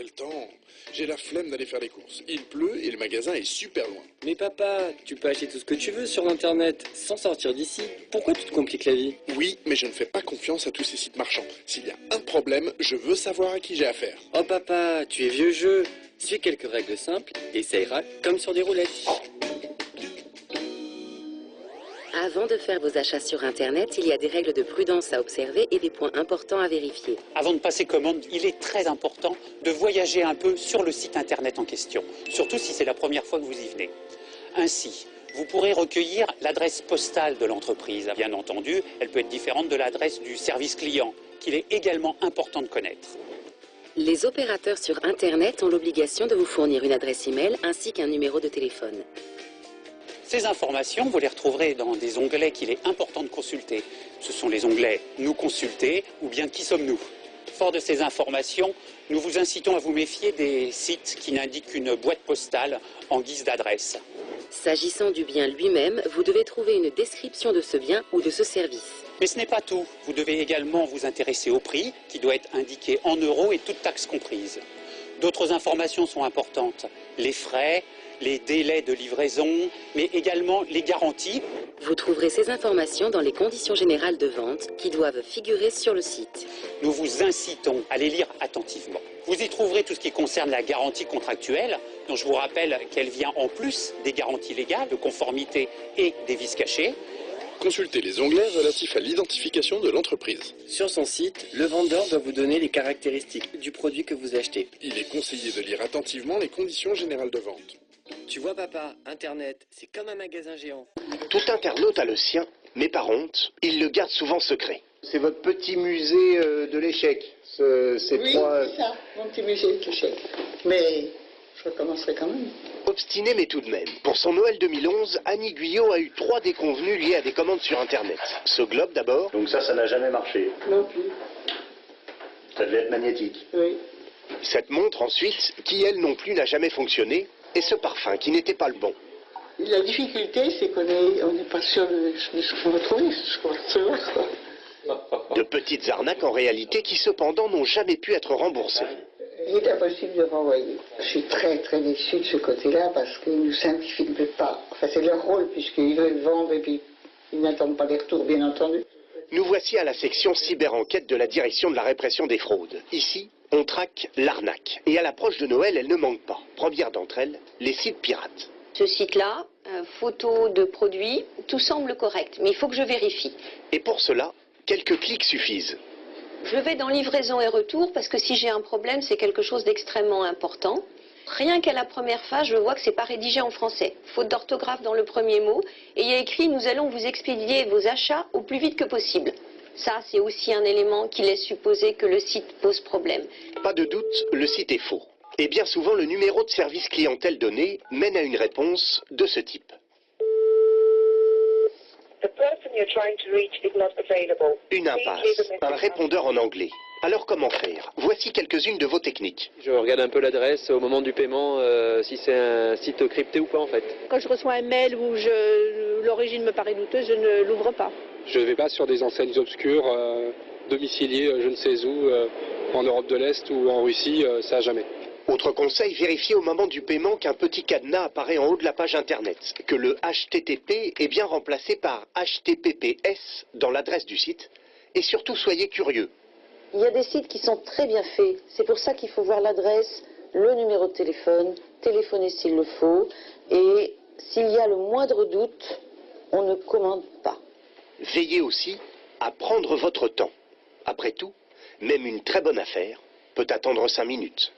quel temps! J'ai la flemme d'aller faire les courses. Il pleut et le magasin est super loin. Mais papa, tu peux acheter tout ce que tu veux sur Internet sans sortir d'ici. Pourquoi tu te compliques la vie? Oui, mais je ne fais pas confiance à tous ces sites marchands. S'il y a un problème, je veux savoir à qui j'ai affaire. Oh papa, tu es vieux jeu. Suis quelques règles simples et ça ira comme sur des roulettes. Avant de faire vos achats sur Internet, il y a des règles de prudence à observer et des points importants à vérifier. Avant de passer commande, il est très important de voyager un peu sur le site Internet en question, surtout si c'est la première fois que vous y venez. Ainsi, vous pourrez recueillir l'adresse postale de l'entreprise. Bien entendu, elle peut être différente de l'adresse du service client, qu'il est également important de connaître. Les opérateurs sur Internet ont l'obligation de vous fournir une adresse email ainsi qu'un numéro de téléphone. Ces informations, vous les retrouverez dans des onglets qu'il est important de consulter. Ce sont les onglets « Nous consulter » ou bien « Qui sommes-nous ». Fort de ces informations, nous vous incitons à vous méfier des sites qui n'indiquent qu'une boîte postale en guise d'adresse. S'agissant du bien lui-même, vous devez trouver une description de ce bien ou de ce service. Mais ce n'est pas tout. Vous devez également vous intéresser au prix, qui doit être indiqué en euros et toutes taxes comprises. D'autres informations sont importantes. Les frais, les délais de livraison, mais également les garanties. Vous trouverez ces informations dans les conditions générales de vente qui doivent figurer sur le site. Nous vous incitons à les lire attentivement. Vous y trouverez tout ce qui concerne la garantie contractuelle, dont je vous rappelle qu'elle vient en plus des garanties légales de conformité et des vices cachés. Consultez les onglets relatifs à l'identification de l'entreprise. Sur son site, le vendeur doit vous donner les caractéristiques du produit que vous achetez. Il est conseillé de lire attentivement les conditions générales de vente. Tu vois papa, Internet, c'est comme un magasin géant. Tout internaute a le sien, mais par honte, il le garde souvent secret. C'est votre petit musée de l'échec. Oui, c'est ça, mon petit musée de l'échec. Mais je recommencerai quand même. Obstiné mais tout de même. Pour son Noël 2011, Annie Guyot a eu 3 déconvenues liées à des commandes sur Internet. Ce globe d'abord. Donc ça n'a jamais marché. Non plus. Ça devait être magnétique. Oui. Cette montre ensuite, qui elle non plus n'a jamais fonctionné, et ce parfum qui n'était pas le bon. La difficulté, c'est qu'on n'est pas sûr de ce qu'on va trouver, ce qu'on va recevoir, quoi. De petites arnaques en réalité qui cependant n'ont jamais pu être remboursées. Il est impossible de renvoyer. Je suis très très déçue de ce côté-là parce qu'ils ne simplifient pas. Enfin, c'est leur rôle puisqu'ils veulent vendre et puis ils n'attendent pas les retours, bien entendu. Nous voici à la section cyber-enquête de la direction de la répression des fraudes. Ici, on traque l'arnaque. Et à l'approche de Noël, elle ne manque pas. Première d'entre elles, les sites pirates. Ce site-là, photos de produits, tout semble correct, mais il faut que je vérifie. Et pour cela, quelques clics suffisent. Je vais dans livraison et retour parce que si j'ai un problème, c'est quelque chose d'extrêmement important. Rien qu'à la première phase, je vois que c'est pas rédigé en français. Faute d'orthographe dans le premier mot. Et il y a écrit « Nous allons vous expédier vos achats au plus vite que possible ». Ça, c'est aussi un élément qui laisse supposer que le site pose problème. Pas de doute, le site est faux. Et bien souvent, le numéro de service clientèle donné mène à une réponse de ce type. Une impasse, un répondeur en anglais. Alors comment faire? Voici quelques-unes de vos techniques. Je regarde un peu l'adresse au moment du paiement, si c'est un site crypté ou pas en fait. Quand je reçois un mail où l'origine me paraît douteuse, je ne l'ouvre pas. Je ne vais pas sur des enseignes obscures, domiciliées je ne sais où, en Europe de l'Est ou en Russie, ça jamais. Autre conseil, vérifiez au moment du paiement qu'un petit cadenas apparaît en haut de la page internet, que le HTTP est bien remplacé par HTTPS dans l'adresse du site, et surtout soyez curieux. Il y a des sites qui sont très bien faits, c'est pour ça qu'il faut voir l'adresse, le numéro de téléphone, téléphoner s'il le faut, et s'il y a le moindre doute, on ne commande pas. Veillez aussi à prendre votre temps. Après tout, même une très bonne affaire peut attendre 5 minutes.